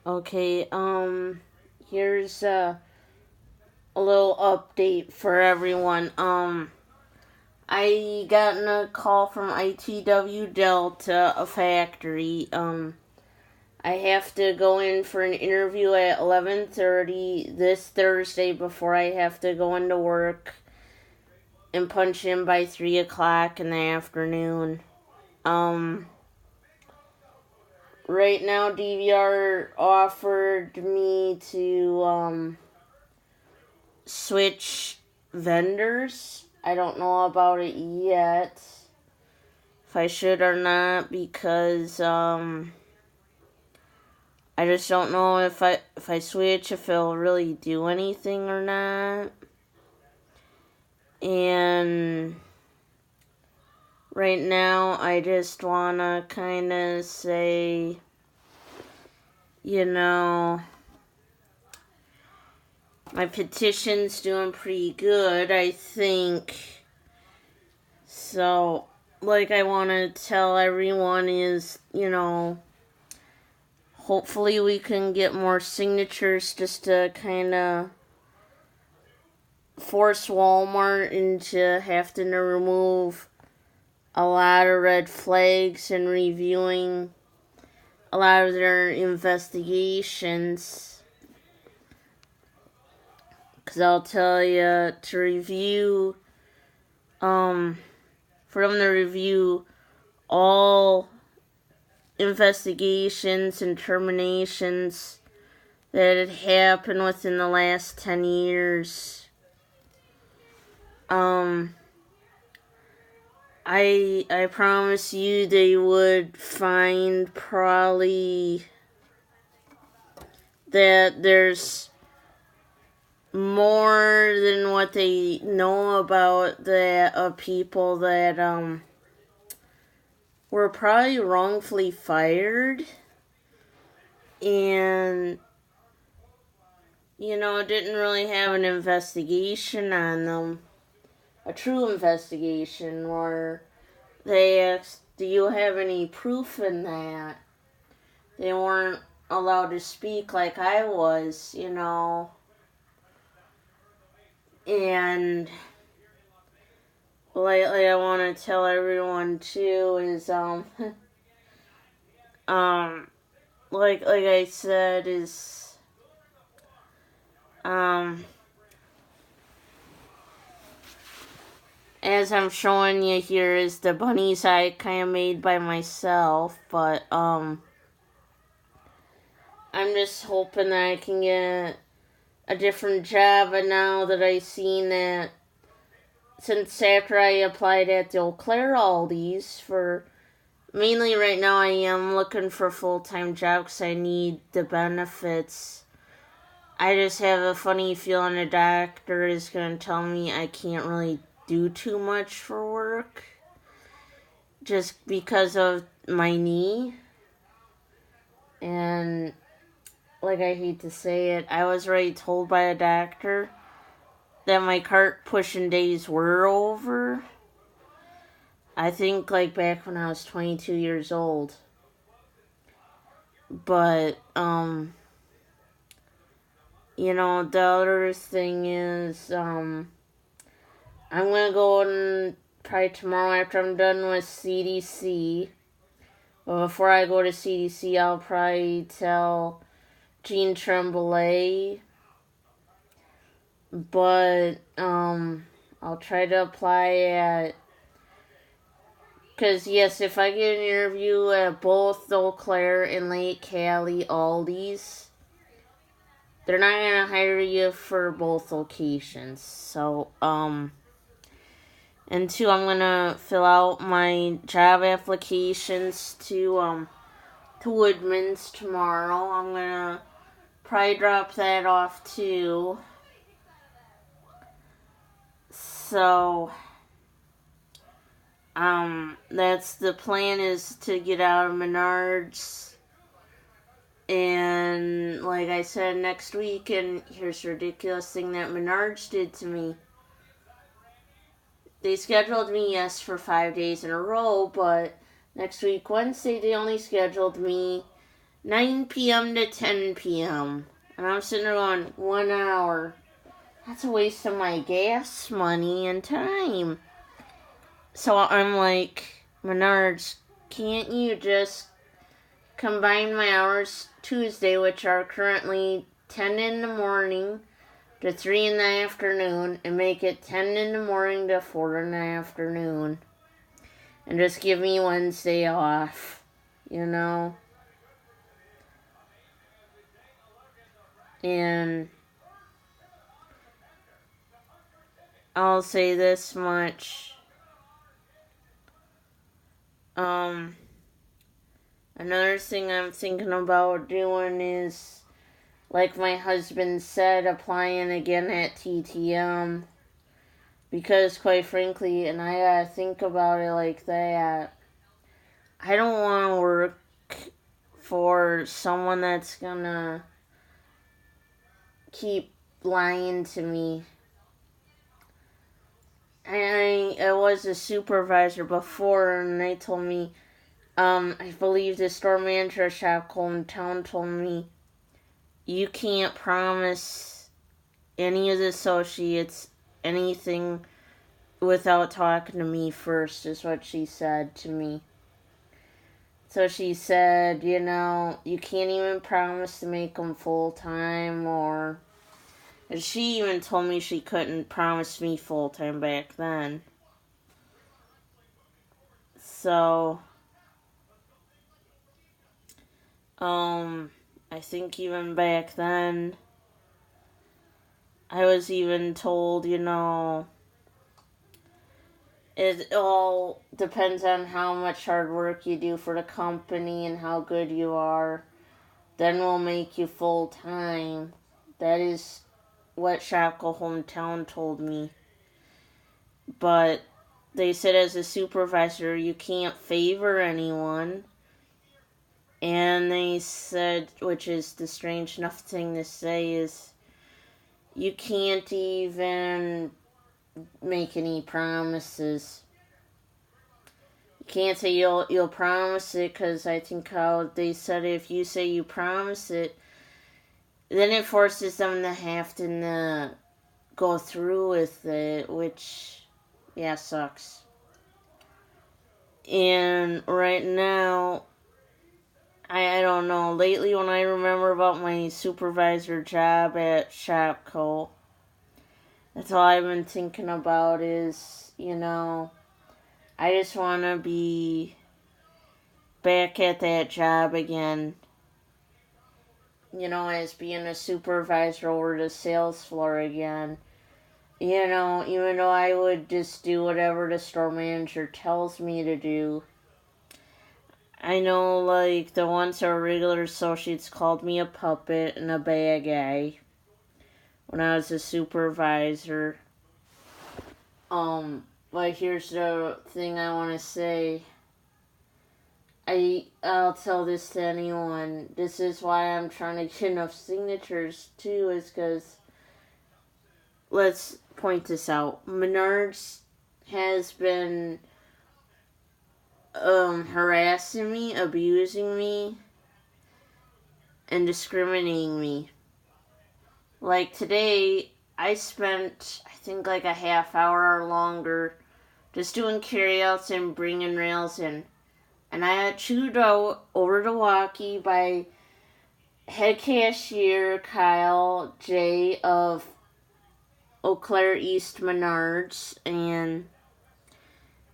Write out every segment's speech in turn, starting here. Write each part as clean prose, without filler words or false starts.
Okay, here's a little update for everyone. I got a call from ITW Delta, a factory. I have to go in for an interview at 11:30 this Thursday before I have to go into work and punch in by 3 o'clock in the afternoon. Right now DVR offered me to, switch vendors. I don't know about it yet, if I should or not, because I just don't know if I switch, if it'll really do anything or not. And right now I just wanna kind of say, my petition's doing pretty good, I think. So, like I want to tell everyone is, hopefully we can get more signatures just to kind of force Walmart into having to remove a lot of red flags and reviewing a lot of their investigations. Because I'll tell you, to review, for them to review all investigations and terminations that had happened within the last 10 years. I promise you they would find probably that there's more than what they know about the people that were probably wrongfully fired and didn't really have an investigation on them, a true investigation, or they asked, do you have any proof in that? They weren't allowed to speak like I was, And lately I want to tell everyone too is like I said is as I'm showing you here is the bunnies I kind of made by myself, but I'm just hoping that I can get a different job. And now that I seen that, since after I applied at the Eau Claire Aldi's for, mainly right now I am looking for a full-time job because I need the benefits. I just have a funny feeling the doctor is going to tell me I can't really do too much for work just because of my knee. And like, I hate to say it, I was already told by a doctor that my cart pushing days were over. I think like back when I was 22 years old. But the other thing is I'm gonna go and probably tomorrow after I'm done with CDC. But before I go to CDC, I'll probably tell Jean Tremblay. But I'll try to apply at, because yes, if I get an interview at both Eau Claire and Lake Cali Aldi's, they're not gonna hire you for both locations. So and two, I'm gonna fill out my job applications to Woodman's tomorrow. I'm gonna probably drop that off too. So that's the plan, is to get out of Menards. And like I said, next week, and here's the ridiculous thing that Menards did to me. They scheduled me, yes, for 5 days in a row, but next week, Wednesday, they only scheduled me 9 p.m. to 10 p.m. And I'm sitting there going, 1 hour. That's a waste of my gas money and time. So I'm like, Menards, can't you just combine my hours Tuesday, which are currently 10 in the morning to 3 in the afternoon, and make it 10 in the morning to 4 in the afternoon. And just give me Wednesday off, you know? And I'll say this much. Another thing I'm thinking about doing is, like my husband said, applying again at TTM. Because quite frankly, and I gotta think about it like that, I don't want to work for someone that's gonna keep lying to me. I was a supervisor before, and they told me, I believe the store manager at Shop Hometown told me, you can't promise any of the associates anything without talking to me first, is what she said to me. So she said, you can't even promise to make them full-time, or... And she even told me she couldn't promise me full-time back then. So, I think even back then, I was even told, it all depends on how much hard work you do for the company and how good you are. Then we'll make you full-time. That is what Shopko Hometown told me. But they said as a supervisor, you can't favor anyone. And they said, which is the strange enough thing to say, is you can't even make any promises. You can't say you'll promise it, because I think how they said if you say you promise it, then it forces them to have to go through with it, which, yeah, sucks. And right now, I don't know. Lately, when I remember about my supervisor job at Shopco, that's all I've been thinking about is, I just want to be back at that job again. As being a supervisor over the sales floor again. Even though I would just do whatever the store manager tells me to do. I know, like, the ones our regular associates called me a puppet and a bad guy when I was a supervisor. But here's the thing I want to say. I'll tell this to anyone. This is why I'm trying to get enough signatures, too, is because, let's point this out. Menards has been harassing me, abusing me, and discriminating me. Like today, I spent, I think, like a half hour or longer just doing carryouts and bringing rails in. And I got chewed out over the walkie by head cashier Kyle J. of Eau Claire East Menards, and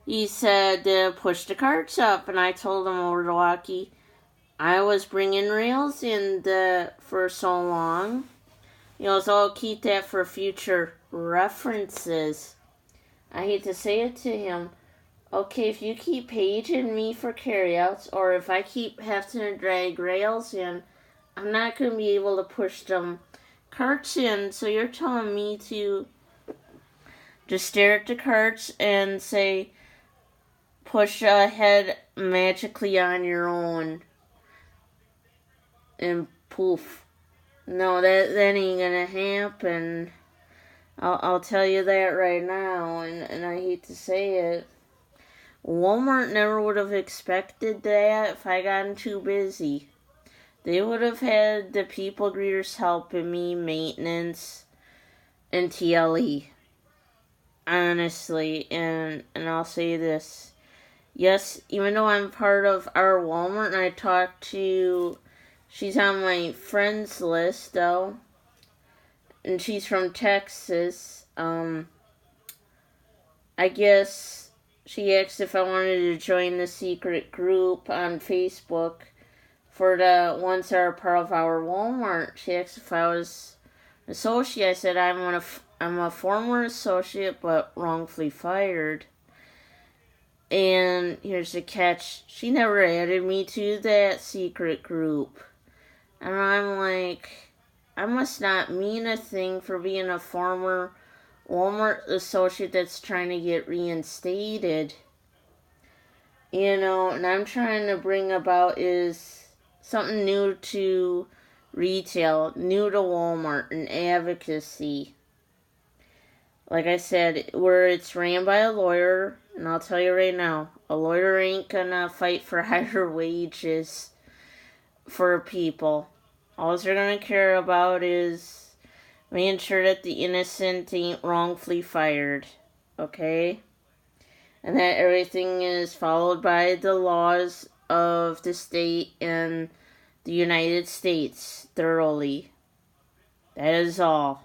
he said to push the carts up, and I told him over the walkie I was bringing rails in for so long. So I'll keep that for future references. I hate to say it to him. Okay, if you keep paging me for carryouts, or if I keep having to drag rails in, I'm not going to be able to push them carts in. So you're telling me to just stare at the carts and say, push ahead magically on your own. And poof. No, that ain't gonna happen. I'll tell you that right now, and I hate to say it. Walmart never would have expected that if I gotten too busy. they would have had the people greeters helping me, maintenance, and TLE. Honestly, and I'll say this. Yes, even though I'm part of our Walmart and I talk to, she's on my friends list though, and she's from Texas. I guess she asked if I wanted to join the secret group on Facebook for the ones that are part of our Walmart. She asked if I was an associate. I said I'm a former associate but wrongfully fired. And here's the catch. She never added me to that secret group. And I'm like, I must not mean a thing for being a former Walmart associate that's trying to get reinstated. And I'm trying to bring about is something new to retail, new to Walmart, and advocacy. Like I said, where it's ran by a lawyer, and I'll tell you right now, a lawyer ain't gonna fight for higher wages for people. All they're gonna care about is making sure that the innocent ain't wrongfully fired, okay? And that everything is followed by the laws of the state and the United States thoroughly. That is all.